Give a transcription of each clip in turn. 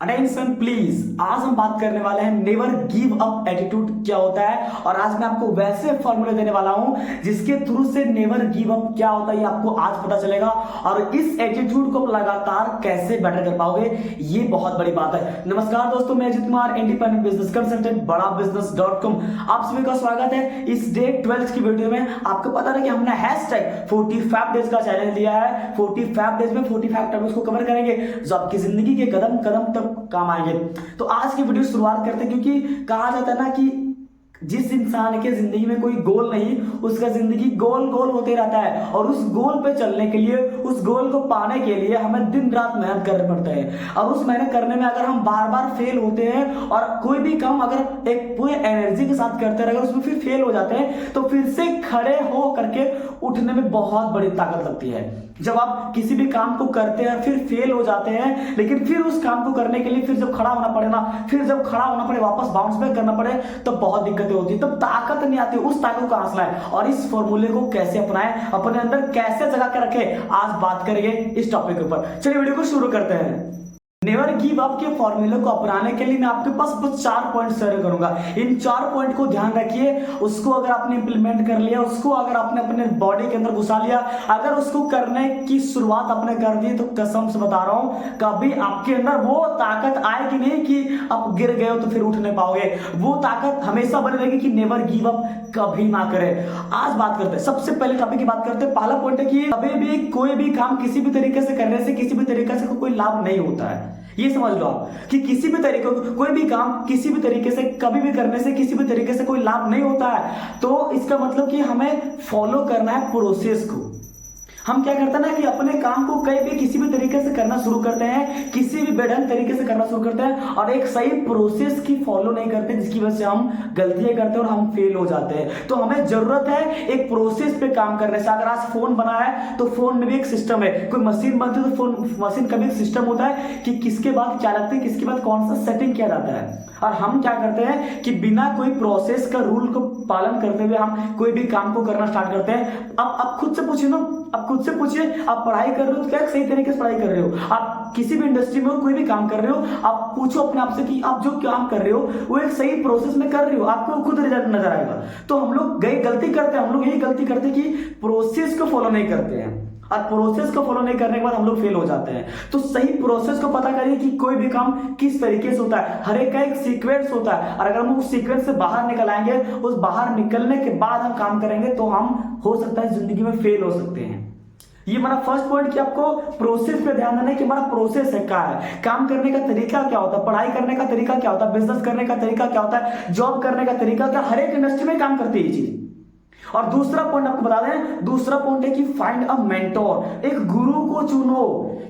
Attention please. आज हम बात करने वाले हैं नेवर गिव अप एटीट्यूड क्या होता है। और आज मैं आपको वैसे फॉर्मूले देने वाला हूं जिसके थ्रू से नेवर गिव अप क्या होता है ये आपको आज पता चलेगा। और इस एटीट्यूड को लगातार कैसे बेटर कर पाओगे ये बहुत बड़ी बात है। नमस्कार दोस्तों, मैं Ajit Kumar, independent business consultant, बड़ा बिजनेस.com। आप सभी का स्वागत है इस डे 12 की वीडियो में। आपको पता है कि हमने हैशटैग 45 डेज का चैलेंज दिया है। 45 डेज में 45 टॉपिक्स को कवर करेंगे जो आपकी जिंदगी के कदम कदम तक काम आएंगे। तो आज की वीडियो शुरुआत करते हैं, क्योंकि कहा जाता है ना कि जिस इंसान के जिंदगी में कोई गोल नहीं, उसका जिंदगी गोल गोल होते रहता है। और उस गोल पे चलने के लिए, उस गोल को पाने के लिए हमें दिन रात मेहनत करना पड़ता है। और उस मेहनत करने में अगर हम बार बार फेल होते हैं और कोई भी काम अगर एक पूरे एनर्जी के साथ करते रहे, अगर उसमें फिर फेल हो जाते हैं तो फिर से खड़े हो करके उठने में बहुत बड़ी ताकत लगती है। जब आप किसी भी काम को करते हैं फिर फेल हो जाते हैं, लेकिन फिर उस काम को करने के लिए फिर जब खड़ा होना पड़े ना, फिर जब खड़ा होना पड़े, वापस बाउंस बैक करना पड़े, तो बहुत दिक्कतें होती है, तब ताकत नहीं आती। उस ताकत को कहां से लाएं और इस फॉर्मूले को कैसे अपनाएं, अपने अंदर कैसे जगा के रखें, आज बात करेंगे इस टॉपिक के ऊपर। चलिए वीडियो को शुरू करते हैं। नेवर गिव अप के फॉर्मूले को अपनाने के लिए मैं आपके पास कुछ 4 पॉइंट शेयर करूंगा। इन 4 पॉइंट को ध्यान रखिए। उसको अगर आपने इंप्लीमेंट कर लिया, उसको अगर आपने अपने बॉडी के अंदर घुसा लिया, अगर उसको करने की शुरुआत आपने कर दी, तो कसम से बता रहा हूं कभी आपके अंदर वो ताकत आएगी नहीं कि आप गिर गए हो तो फिर उठ नहीं पाओगे। वो ताकत हमेशा बनी रहेगी कि नेवर गिव अप कभी ना करें। आज बात करते हैं, सबसे पहले टॉपिक की बात करते हैं। पहला पॉइंट है कि कभी भी कोई भी काम किसी भी तरीके से करने से किसी भी तरीके से कोई लाभ नहीं होता है। ये समझ लो आप कि किसी भी तरीके कोई भी काम किसी भी तरीके से कभी भी करने से किसी भी तरीके से कोई लाभ नहीं होता है। तो इसका मतलब कि हमें फॉलो करना है प्रोसेस को। हम क्या करते हैं ना कि अपने काम को कहीं भी किसी भी तरीके से करना शुरू करते हैं, किसी भी बेढंग तरीके से करना शुरू करते हैं और एक सही प्रोसेस की फॉलो नहीं करते, जिसकी वजह से हम गलतियां करते हैं और हम फेल हो जाते हैं। तो हमें जरूरत है एक प्रोसेस पे काम करने से। अगर आज फोन बना है तो फोन में भी एक सिस्टम है, कोई मशीन बनती है तो फोन मशीन का भी एक सिस्टम होता है कि किसके बाद क्या लगता है, किसके बाद कौन सा सेटिंग किया जाता है। और हम क्या करते हैं कि बिना कोई प्रोसेस का रूल को पालन करते हुए हम कोई भी काम को करना स्टार्ट करते हैं। अब आप खुद से पूछिए ना, आप खुद से पूछिए, आप पढ़ाई कर रहे हो तो क्या सही तरीके से पढ़ाई कर रहे हो? आप किसी भी इंडस्ट्री में हो, कोई भी काम कर रहे हो, आप पूछो अपने आप से कि आप जो काम कर रहे हो वो एक सही प्रोसेस में कर रहे हो, आपको खुद रिजल्ट नजर आएगा। तो हम लोग गलती करते हैं, हम लोग यही गलती करते हैं कि प्रोसेस को फॉलो नहीं करते हैं और प्रोसेस को फॉलो नहीं करने के बाद हम लोग फेल हो जाते हैं। तो सही प्रोसेस को पता करिए कि कोई भी काम किस तरीके से होता है, हर एक का एक सीक्वेंस होता है। और अगर हम उस सीक्वेंस से बाहर निकल आएंगे, उस बाहर निकलने के बाद हम काम करेंगे, तो हम हो सकता है जिंदगी में फेल हो सकते हैं। ये हमारा फर्स्ट पॉइंट कि आपको प्रोसेस पे ध्यान देना है कि हमारा प्रोसेस है क्या है, काम करने का तरीका क्या होता है, पढ़ाई करने का तरीका क्या होता है, बिजनेस करने का तरीका क्या होता है, जॉब करने का तरीका क्या। हर एक इंडस्ट्री में काम करती है ये चीज। और दूसरा पॉइंट आपको बता दें, दूसरा पॉइंट है कि फाइंड अ मेंटोर, एक गुरु को चुनो।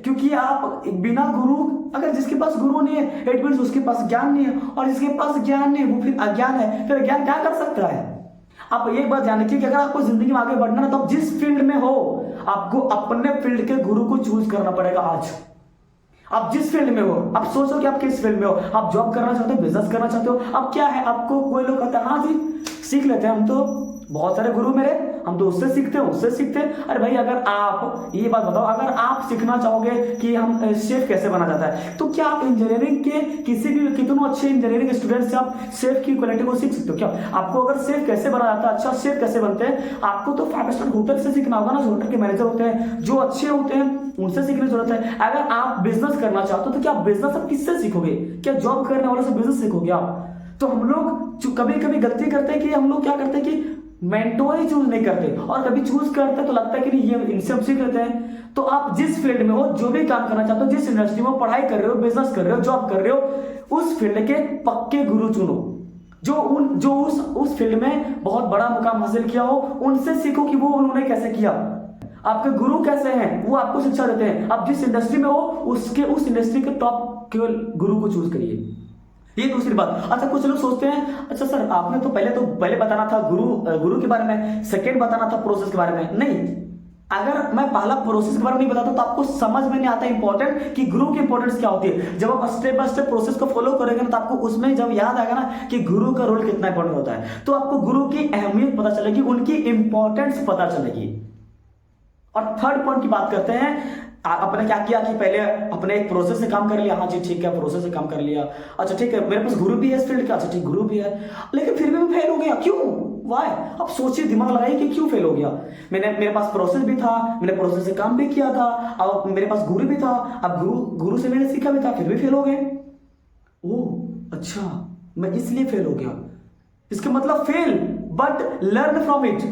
क्योंकि आप बिना गुरु, अगर जिसके पास गुरु नहीं है इट मींस उसके पास ज्ञान नहीं है, और जिसके पास ज्ञान नहीं है वो फिर अज्ञान है। फिर अज्ञान क्या कर सकता है? आप एक बात जान रखिए कि अगर आपको जिंदगी में आगे बढ़ना है तो आप जिस फील्ड में हो, आपको अपने फील्ड के गुरु को चूज करना पड़ेगा। आज आप जिस फील्ड में हो, आप सोचो कि आप किस फील्ड में हो, आप जॉब करना चाहते हो, बिजनेस करना चाहते हो, अब क्या है, आपको कोई लोग कहते हैं हाँ जी सीख लेते हैं, हम तो बहुत सारे गुरु मेरे, हम तो उससे सीखते हैं उससे सीखते हैं। अरे भाई, अगर आप ये बात बताओ, अगर आप सीखना चाहोगे कि हम शेफ कैसे बना जाता है, तो क्या आप इंजीनियरिंग के किसी भी कितने अच्छे इंजीनियरिंग स्टूडेंट से आप शेफ की क्वालिटी को सीख सकते हो क्या? आपको अगर शेफ कैसे बना जाता है, अच्छा शेफ कैसे बनते हैं, आपको तो 5 स्टार होटल से सीखना होगा ना। होटल के मैनेजर होते हैं जो अच्छे होते हैं, उनसे सीखने की जरूरत है। अगर आप बिजनेस करना चाहते हो तो क्या बिजनेस आप किससे सीखोगे? क्या जॉब करने वाले से बिजनेस सीखोगे आप? तो हम लोग कभी कभी गलती करते हैं कि हम लोग क्या करते हैं कि मेंटोर ही चूज नहीं करते, और कभी चूज करते हैं तो लगता है कि नहीं ये इनसे हम सीख लेते हैं। तो आप जिस फील्ड में हो, जो भी काम करना चाहते हो, जिस इंडस्ट्री में पढ़ाई कर रहे हो, बिजनेस कर रहे हो, जॉब कर रहे हो, उस फील्ड के पक्के गुरु चुनो जो उस फील्ड में बहुत बड़ा मुकाम हासिल किया हो। उनसे सीखो कि वो उन्होंने कैसे किया, आपके गुरु कैसे हैं, वो आपको शिक्षा देते हैं। आप जिस इंडस्ट्री में हो उस इंडस्ट्री के टॉप केवल गुरु को चूज करिए। ये दूसरी बात। अच्छा, कुछ लोग सोचते हैं अच्छा सर आपने तो पहले बताना था गुरु के बारे में, सेकंड बताना था प्रोसेस के बारे में। नहीं, अगर मैं पहला प्रोसेस के बारे में नहीं बताता तो आपको समझ में नहीं आता इंपॉर्टेंट कि गुरु की इंपॉर्टेंस क्या होती है। जब आप स्टेप बाय स्टेप प्रोसेस को फॉलो करेंगे ना, तो आपको उसमें जब याद आएगा ना कि गुरु का रोल कितना इंपॉर्टेंट होता है, तो आपको गुरु की अहमियत पता चलेगी, उनकी इंपॉर्टेंस पता चलेगी। और थर्ड पॉइंट की बात करते हैं, आपने क्या किया कि पहले अपने एक प्रोसेस से काम कर लिया, हाँ जी ठीक है प्रोसेस से काम कर लिया, अच्छा ठीक है मेरे पास गुरु भी है इस फील्ड का, अच्छा ठीक गुरु भी है, लेकिन फिर भी मैं फेल हो गया, क्यों, वाई? अब सोचिए, दिमाग लगाइए कि क्यों फेल हो गया। मेरे पास प्रोसेस भी था, मैंने प्रोसेस से काम भी किया था, अब मेरे पास गुरु भी था, अब गुरु से मैंने सीखा भी था, फिर भी फेल हो गए। ओह अच्छा, मैं इसलिए फेल हो गया, इसका मतलब fail but learn from it.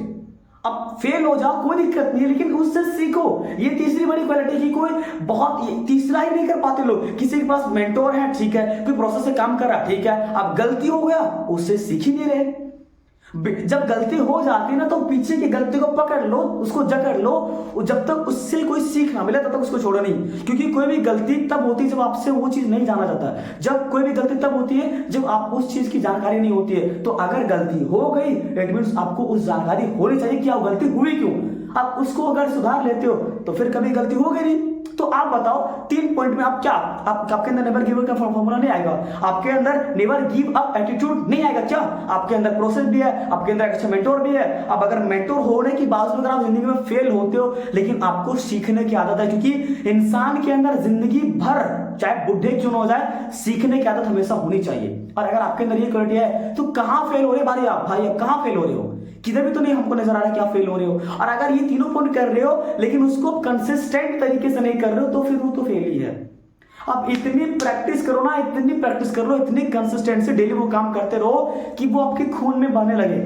अब फेल हो जाओ कोई दिक्कत नहीं है, लेकिन उससे सीखो। ये तीसरी बड़ी क्वालिटी की कोई बहुत तीसरा ही नहीं कर पाते लोग। किसी के पास मेंटोर है, ठीक है, कोई प्रोसेस से काम कर रहा है, ठीक है, अब गलती हो गया, उससे सीख ही नहीं रहे। जब गलती हो जाती है ना, तो पीछे की गलती को पकड़ लो, उसको जकड़ लो, जब तक उससे कोई सीख ना मिले तब तक उसको छोड़ो नहीं। क्योंकि कोई भी गलती तब होती है जब आपसे वो चीज नहीं जाना जाता है। जब कोई भी गलती तब होती है जब आपको उस चीज की जानकारी नहीं होती है। तो अगर गलती हो गई, इट मींस आपको उस जानकारी होनी चाहिए कि आप गलती हुई क्यों। आप उसको अगर सुधार लेते हो तो फिर कभी गलती हो गई नहीं। तो आप बताओ 3 पॉइंट में आप क्या, आपके अंदर नेवर गिव अप का फॉर्मूला नहीं आएगा, आपके अंदर नेवर गिव अप एटीट्यूड नहीं आएगा क्या? आपके अंदर प्रोसेस भी है, आपके अंदर अच्छा मेंटोर भी है। अब अगर मेंटोर होने की बावजूद अगर आप जिंदगी में फेल होते हो, लेकिन आपको सीखने की आदत है, क्योंकि इंसान के अंदर जिंदगी भर चाहे बुढ़े क्यों ना हो जाए, सीखने की आदत हमेशा होनी चाहिए। और अगर आपके अंदर ये क्वालिटी है तो कहां फेल हो रहे भाई आप कहां फेल हो रहे हो? किधर भी तो नहीं हमको नजर आ रहा कि आप फेल हो रहे हो। और अगर ये तीनों पॉइंट कर रहे हो लेकिन उसको कंसिस्टेंट तरीके से नहीं कर रहे हो, तो फिर वो तो फेल ही है। आप इतनी प्रैक्टिस करो ना, इतनी प्रैक्टिस कर लो, इतनी कंसिस्टेंसी डेली वो काम करते रहो कि वो आपके खून में बहने लगे।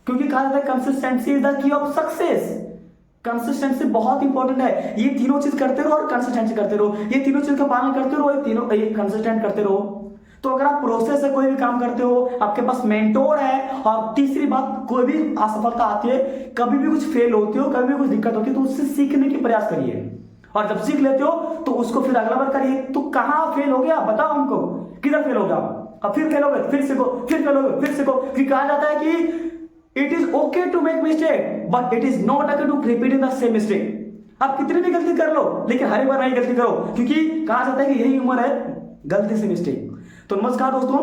क्योंकि कहा जाता है consistency is the key of success. Consistency बहुत इंपॉर्टेंट है। ये तीनों चीज करते रहो और कंसिस्टेंसी करते रहो, ये तीनों चीज का पालन करते रहो, ये तीनों कंसिस्टेंट करते रहो। तो अगर आप प्रोसेस से कोई भी काम करते हो, आपके पास मेंटोर है, और तीसरी बात, कोई भी असफलता आती है, कभी भी कुछ फेल होते हो, कभी भी कुछ दिक्कत होती है, तो उससे सीखने की प्रयास करिए। और जब सीख लेते हो तो उसको फिर अगला बार करिए। तो कहां फेल हो गया बताओ हमको, किधर फेल हो गया? अब फिर फेल हो गए, फिर सीखो, फिर फेल हो गए, फिर सीखो। फिर कहा जाता है कि it is okay to make mistake but it is not okay to repeat the same mistake. आप कितनी भी गलती कर लो लेकिन हर बार नहीं गलती करो, क्योंकि कहा जाता है कि यही उम्र है गलती से मिस्टेक। तो नमस्कार दोस्तों,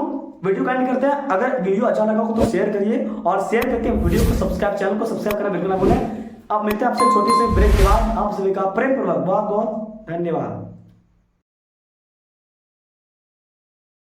वीडियो काइंड करते हैं। अगर वीडियो अच्छा लगा हो तो शेयर करिए, और शेयर करके वीडियो को सब्सक्राइब, चैनल को सब्सक्राइब करना बिल्कुल ना भूलें। अब मिलते हैं आपसे छोटे से ब्रेक के बाद। आप सभी का प्रेम पूर्वक बहुत बहुत धन्यवाद।